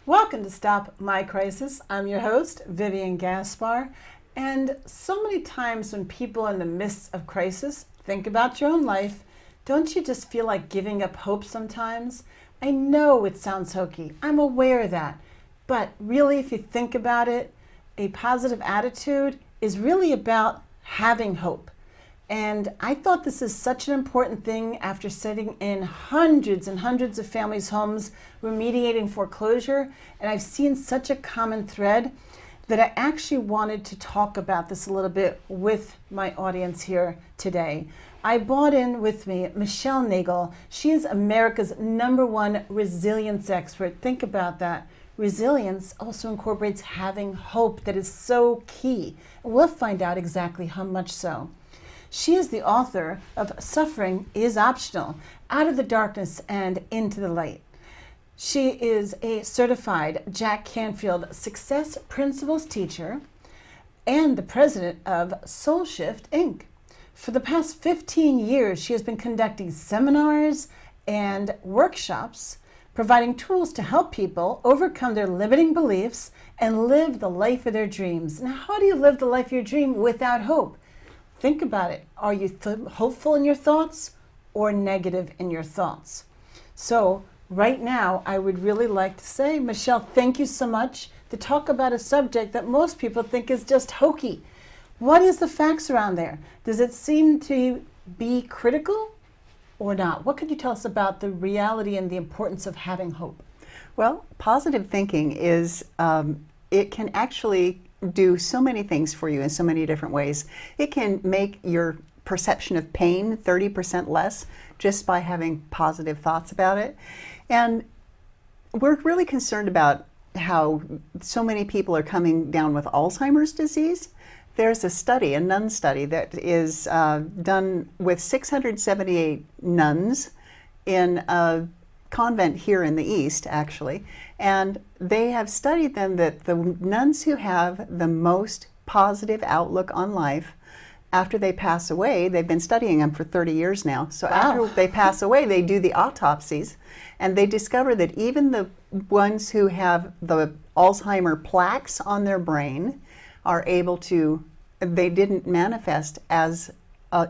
Welcome to Stop My Crisis. I'm your host, Vivian Gaspar. And so many times when people in the midst of crisis think about your own life, don't you just feel like giving up hope sometimes? I know it sounds hokey. I'm aware of that. But really, if you think about it, a positive attitude is really about having hope. And I thought this is such an important thing after sitting in hundreds and hundreds of families' homes remediating foreclosure. And I've seen such a common thread that I actually wanted to talk about this a little bit with my audience here today. I brought in with me Michelle Nagel. She is America's #1 resilience expert. Think about that. Resilience also incorporates having hope that is so key. And we'll find out exactly how much so. She is the author of Suffering is Optional, Out of the Darkness and Into the Light. She is a certified Jack Canfield Success Principles teacher and the president of Soul Shift, Inc. For the past 15 years, she has been conducting seminars and workshops, providing tools to help people overcome their limiting beliefs and live the life of their dreams. Now, how do you live the life of your dream without hope? Think about it. Are you hopeful in your thoughts or negative in your thoughts? So right now, I would really like to say, Michelle, thank you so much to talk about a subject that most people think is just hokey. What is the facts around there? Does it seem to be critical or not? What could you tell us about the reality and the importance of having hope? Well, positive thinking is, it can actually do so many things for you in so many different ways. It can make your perception of pain 30% less just by having positive thoughts about it. And we're really concerned about how so many people are coming down with Alzheimer's disease. There's a study, a nun study, that is done with 678 nuns in a convent here in the East, actually, and they have studied them that the nuns who have the most positive outlook on life after they pass away, they've been studying them for 30 years now, so after they pass away, they do the autopsies, and they discover that even the ones who have the Alzheimer plaques on their brain are able to, they didn't manifest as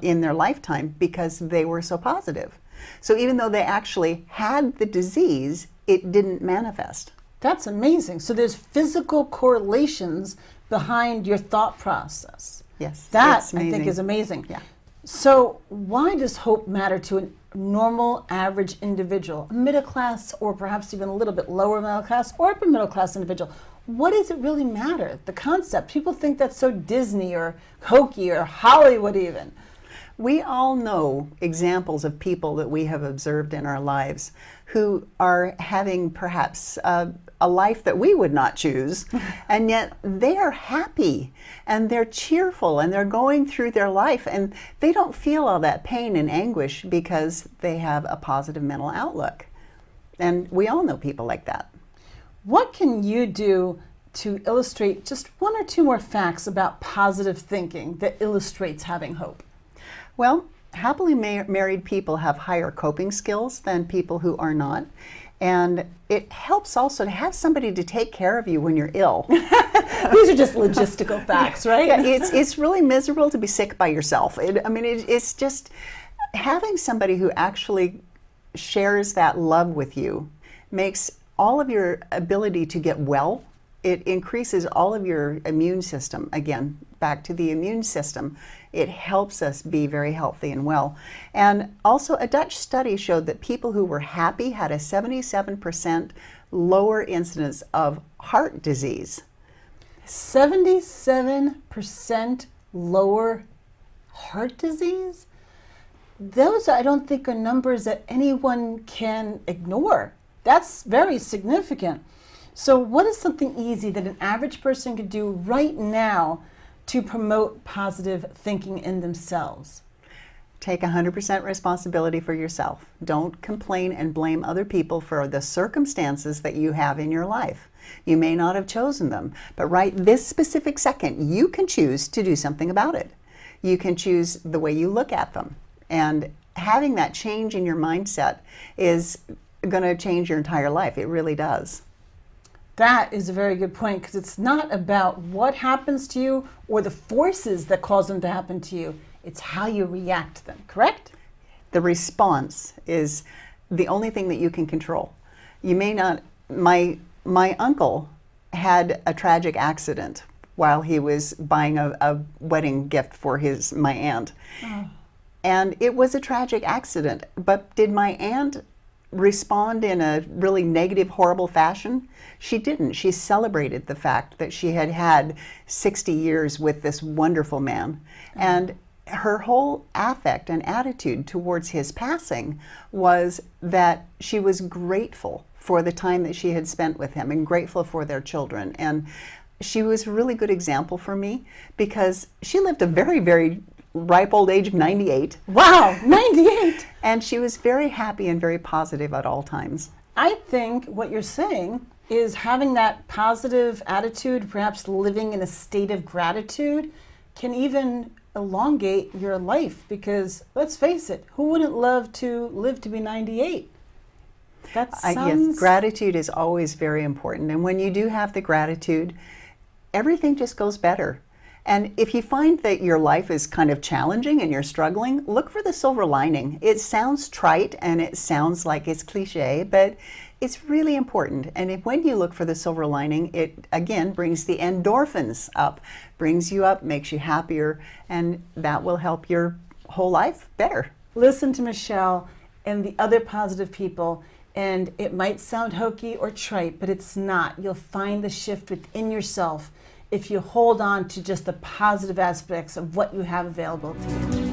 in their lifetime because they were so positive. So even though they actually had the disease, it didn't manifest. That's amazing. So there's physical correlations behind your thought process. Yes. That, I think, is amazing. Yeah. So why does hope matter to a normal, average individual, a middle class, or perhaps even a little bit lower middle class, or upper middle class individual? What does it really matter? The concept. People think that's so Disney or hokey or Hollywood even. We all know examples of people that we have observed in our lives who are having perhaps a life that we would not choose, and yet they are happy and they're cheerful and they're going through their life and they don't feel all that pain and anguish because they have a positive mental outlook. And we all know people like that. What can you do to illustrate just one or two more facts about positive thinking that illustrates having hope? Well, happily married people have higher coping skills than people who are not. And it helps also to have somebody to take care of you when you're ill. These are just logistical facts, right? Yeah, it's really miserable to be sick by yourself. It's just having somebody who actually shares that love with you makes all of your ability to get well. It increases all of your immune system. Again, back to the immune system. It helps us be very healthy and well. And also a Dutch study showed that people who were happy had a 77% lower incidence of heart disease. 77% lower heart disease? Those, I don't think, are numbers that anyone can ignore. That's very significant. So what is something easy that an average person could do right now to promote positive thinking in themselves? Take 100% responsibility for yourself. Don't complain and blame other people for the circumstances that you have in your life. You may not have chosen them, but right this specific second, you can choose to do something about it. You can choose the way you look at them. And having that change in your mindset is going to change your entire life. It really does. That is a very good point, because it's not about what happens to you or the forces that cause them to happen to you. It's how you react to them, correct? The response is the only thing that you can control. You may not, my uncle had a tragic accident while he was buying a wedding gift for my aunt. Oh. And it was a tragic accident, but did my aunt respond in a really negative, horrible fashion? She didn't. She celebrated the fact that she had had 60 years with this wonderful man. And her whole affect and attitude towards his passing was that she was grateful for the time that she had spent with him and grateful for their children. And she was a really good example for me, because she lived a very, very ripe old age of 98. Wow, 98! And she was very happy and very positive at all times. I think what you're saying is having that positive attitude, perhaps living in a state of gratitude, can even elongate your life, because let's face it, who wouldn't love to live to be 98? That sounds... Yes, gratitude is always very important. And when you do have the gratitude, everything just goes better. And if you find that your life is kind of challenging and you're struggling, look for the silver lining. It sounds trite and it sounds like it's cliche, but it's really important. And when you look for the silver lining, it again brings the endorphins up, brings you up, makes you happier, and that will help your whole life better. Listen to Michelle and the other positive people, and it might sound hokey or trite, but it's not. You'll find the shift within yourself if you hold on to just the positive aspects of what you have available to you.